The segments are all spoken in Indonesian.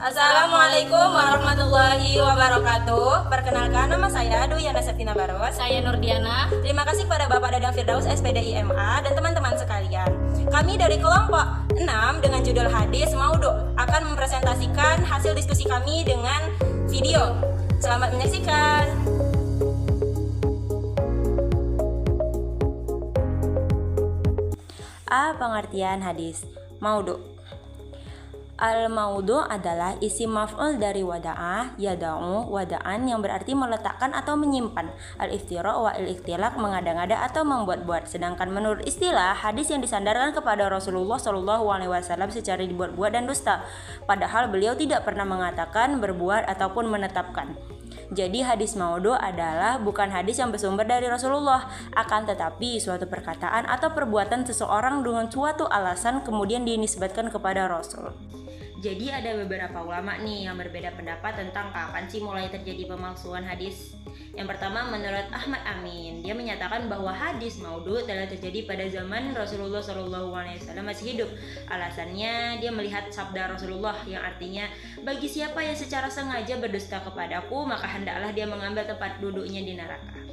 Assalamualaikum warahmatullahi wabarakatuh. Perkenalkan, nama saya Duyana Septina Baros. Saya Nurdiana. Terima kasih kepada Bapak Dadang Firdaus SPDI MA dan teman-teman sekalian. Kami dari kelompok 6 dengan judul Hadis Maudhu akan mempresentasikan hasil diskusi kami dengan video. Selamat menyaksikan. A. Pengertian hadis Maudhu. Al-maudhu adalah isim maf'ul dari wada'ah, yada'u, wada'an yang berarti meletakkan atau menyimpan. Al-iftira wa al-ikhtilaq mengada-ngada atau membuat-buat. Sedangkan menurut istilah, hadis yang disandarkan kepada Rasulullah SAW secara dibuat-buat dan dusta. Padahal beliau tidak pernah mengatakan, berbuat ataupun menetapkan. Jadi hadis maudhu adalah bukan hadis yang bersumber dari Rasulullah, akan tetapi suatu perkataan atau perbuatan seseorang dengan suatu alasan kemudian dinisbatkan kepada Rasul. Jadi ada beberapa ulama nih yang berbeda pendapat tentang kapan sih mulai terjadi pemalsuan hadis. Yang pertama menurut Ahmad Amin, dia menyatakan bahwa hadis maudhu telah terjadi pada zaman Rasulullah SAW masih hidup. Alasannya dia melihat sabda Rasulullah yang artinya bagi siapa yang secara sengaja berdusta kepadaku maka hendaklah dia mengambil tempat duduknya di neraka.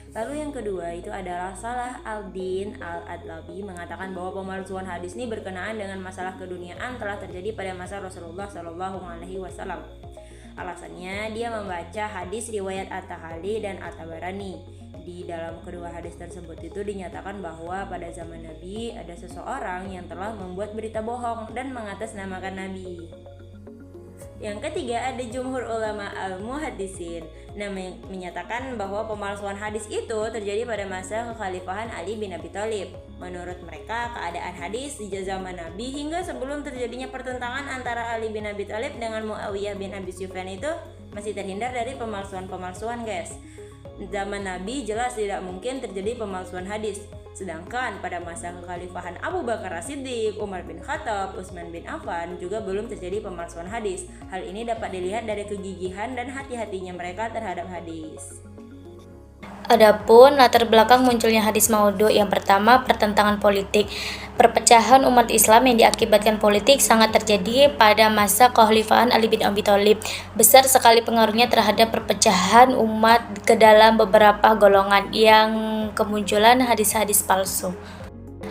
Lalu yang kedua itu adalah Salah al-Din al-Adlabi mengatakan bahwa pemalsuan hadis ini berkenaan dengan masalah keduniaan telah terjadi pada masa Rasulullah SAW. Alasannya dia membaca hadis riwayat At-Tahali dan At-Tabarani. Di dalam kedua hadis tersebut itu dinyatakan bahwa pada zaman Nabi ada seseorang yang telah membuat berita bohong dan mengatasnamakan Nabi. Yang ketiga ada jumhur ulama al-muhaddisin menyatakan bahwa pemalsuan hadis itu terjadi pada masa kekhalifahan Ali bin Abi Thalib. Menurut mereka keadaan hadis di zaman Nabi hingga sebelum terjadinya pertentangan antara Ali bin Abi Thalib dengan Muawiyah bin Abi Sufyan itu masih terhindar dari pemalsuan guys. Zaman Nabi jelas tidak mungkin terjadi pemalsuan hadis. Sedangkan pada masa kekhalifahan Abu Bakar As-Siddiq, Umar bin Khattab, Utsman bin Affan juga belum terjadi pemalsuan hadis. Hal ini dapat dilihat dari kegigihan dan hati-hatinya mereka terhadap hadis. Adapun latar belakang munculnya hadis maudhu, yang pertama pertentangan politik. Perpecahan umat Islam yang diakibatkan politik sangat terjadi pada masa kekhalifahan Ali bin Abi Thalib. Besar sekali pengaruhnya terhadap perpecahan umat ke dalam beberapa golongan yang kemunculan hadis-hadis palsu.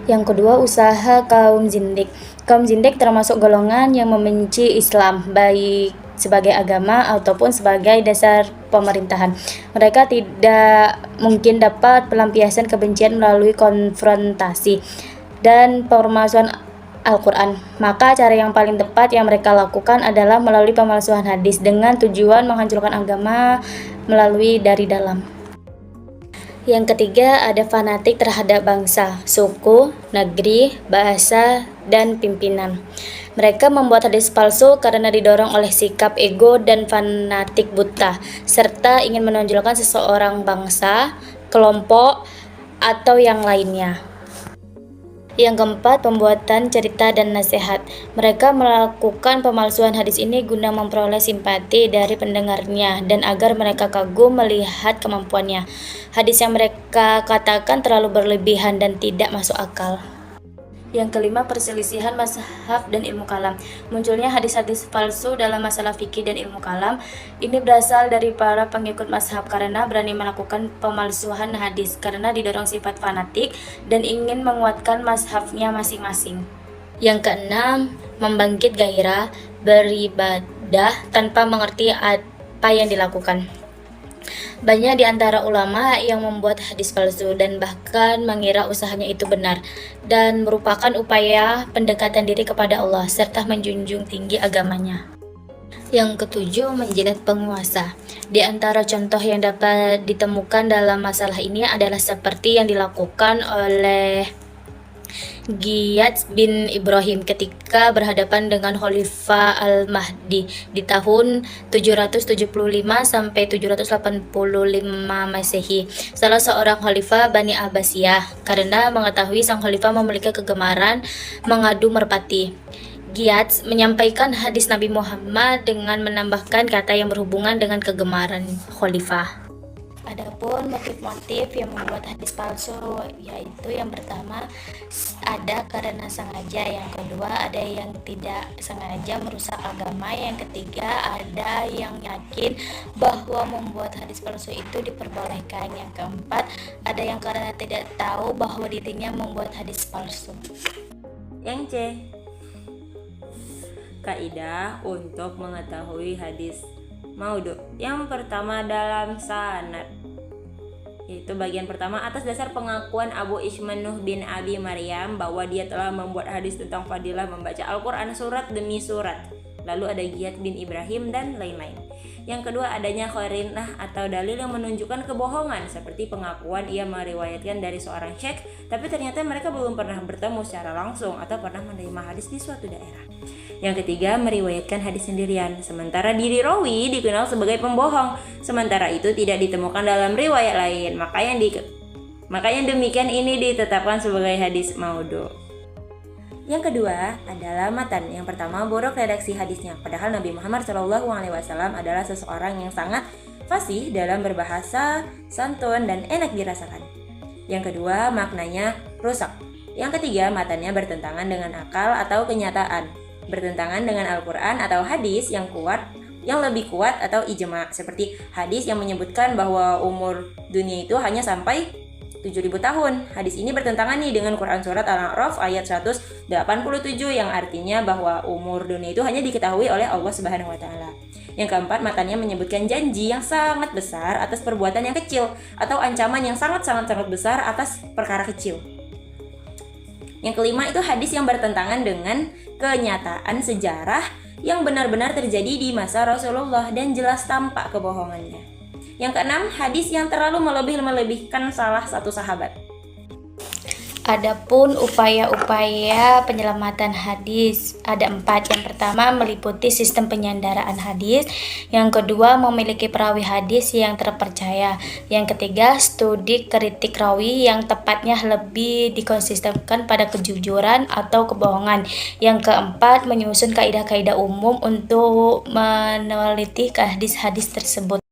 Yang kedua, usaha kaum zindik. Kaum zindik termasuk golongan yang membenci Islam, baik sebagai agama ataupun sebagai dasar pemerintahan. Mereka tidak mungkin dapat pelampiasan kebencian melalui konfrontasi dan pemalsuan Al-Quran. Maka cara yang paling tepat yang mereka lakukan adalah melalui pemalsuan hadis dengan tujuan menghancurkan agama melalui dari dalam. Yang ketiga ada fanatik terhadap bangsa, suku, negeri, bahasa, dan pimpinan. Mereka membuat hadis palsu karena didorong oleh sikap ego dan fanatik buta, serta ingin menonjolkan seseorang bangsa, kelompok, atau yang lainnya. Yang keempat, pembuatan cerita dan nasihat. Mereka melakukan pemalsuan hadis ini guna memperoleh simpati dari pendengarnya dan agar mereka kagum melihat kemampuannya. Hadis yang mereka katakan terlalu berlebihan dan tidak masuk akal. Yang kelima, perselisihan mazhab dan ilmu kalam. Munculnya hadis-hadis palsu dalam masalah fikih dan ilmu kalam ini berasal dari para pengikut mazhab karena berani melakukan pemalsuan hadis karena didorong sifat fanatik dan ingin menguatkan mazhabnya masing-masing. Yang keenam, membangkit gairah beribadah tanpa mengerti apa yang dilakukan. Banyak di antara ulama yang membuat hadis palsu dan bahkan mengira usahanya itu benar dan merupakan upaya pendekatan diri kepada Allah serta menjunjung tinggi agamanya. Yang ketujuh, menjilat penguasa. Di antara contoh yang dapat ditemukan dalam masalah ini adalah seperti yang dilakukan oleh Ghiyath bin Ibrahim ketika berhadapan dengan Khalifah Al-Mahdi di tahun 775 sampai 785 Masehi, salah seorang khalifah Bani Abbasiyah, karena mengetahui sang khalifah memiliki kegemaran mengadu merpati. Ghiyath menyampaikan hadis Nabi Muhammad dengan menambahkan kata yang berhubungan dengan kegemaran khalifah. Adapun Adapun motif-motif yang membuat hadis palsu, yaitu yang pertama ada karena sengaja, yang kedua ada yang tidak sengaja merusak agama, yang ketiga ada yang yakin bahwa membuat hadis palsu itu diperbolehkan, yang keempat ada yang karena tidak tahu bahwa dirinya membuat hadis palsu. Yang C, kaidah untuk mengetahui hadis maudhu. Yang pertama dalam sanad, yaitu bagian pertama atas dasar pengakuan Abu Ishman Nuh bin Abi Maryam bahwa dia telah membuat hadis tentang fadilah membaca Al-Quran surat demi surat. Lalu ada Giyad bin Ibrahim dan lain-lain. Yang kedua adanya qarinah atau dalil yang menunjukkan kebohongan, seperti pengakuan ia meriwayatkan dari seorang syekh tapi ternyata mereka belum pernah bertemu secara langsung atau pernah menerima hadis di suatu daerah. Yang ketiga meriwayatkan hadis sendirian, sementara diri rawi dikenal sebagai pembohong, sementara itu tidak ditemukan dalam riwayat lain, makanya demikian ini ditetapkan sebagai hadis maudhu. Yang kedua adalah matan. Yang pertama buruk redaksi hadisnya. Padahal Nabi Muhammad SAW adalah seseorang yang sangat fasih dalam berbahasa, santun dan enak dirasakan. Yang kedua maknanya rusak. Yang ketiga matannya bertentangan dengan akal atau kenyataan, bertentangan dengan Al-Quran atau hadis yang lebih kuat atau ijma, seperti hadis yang menyebutkan bahwa umur dunia itu hanya sampai 7.000 tahun. Hadis ini bertentangan nih dengan Quran surat Al-A'raf ayat 187 yang artinya bahwa umur dunia itu hanya diketahui oleh Allah Subhanahu wa taala. Yang keempat, matanya menyebutkan janji yang sangat besar atas perbuatan yang kecil atau ancaman yang sangat besar atas perkara kecil. Yang kelima itu hadis yang bertentangan dengan kenyataan sejarah yang benar-benar terjadi di masa Rasulullah dan jelas tampak kebohongannya. Yang keenam, hadis yang terlalu melebihkan salah satu sahabat. Adapun upaya-upaya penyelamatan hadis ada 4. Yang pertama meliputi sistem penyandaraan hadis, yang kedua memiliki perawi hadis yang terpercaya, yang ketiga studi kritik rawi yang tepatnya lebih dikonsistenkan pada kejujuran atau kebohongan, yang keempat menyusun kaidah-kaidah umum untuk meneliti hadis-hadis tersebut.